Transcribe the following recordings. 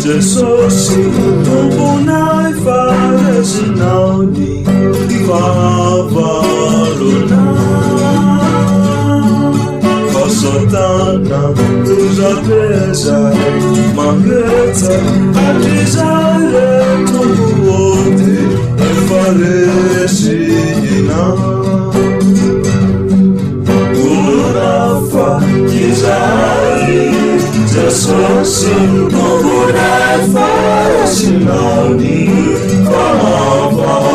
Jesus, Tobunai Fares Nauni, Favaluna, Fasotana, Luzapesa, Mangeta, Adizale, Tobuote, Faresina, Urafa, Izari, Jesus, Tobunai Fares Nauni, Favaluna,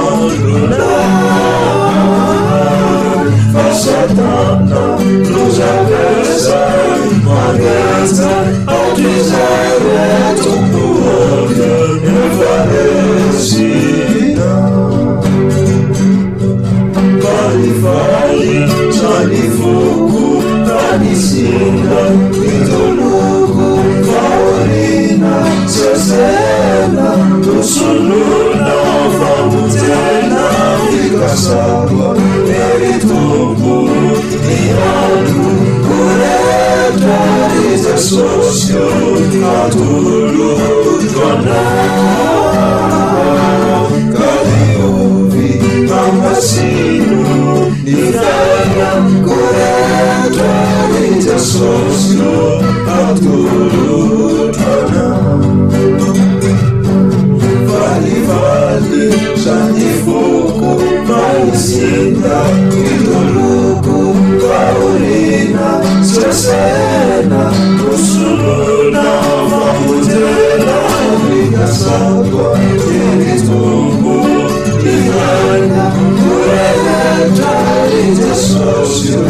Fasotana, Luzapesa, Mangeta, Adizale, Tobuote, Faresina. Vale, Johnny Fuku, Vani Singa, Vitoluku, Faorina, Cesena, Tusuluna, Famutena, Vikasagua, Eritumbu, Ianu, Kureta, Isa Sosio, Atulu, Twana, Kaliovi, Amasino, Nifaya, Kureta, Isa Sosio, Atulu, Twana. Vali, vali, Jani Fuku, Vali Sinda, Vitoluku, Faorina, Cesena, Tusuluna, Famutena, Vikasagua, Eritumbu, Iana, Kureta, Isa Sosio,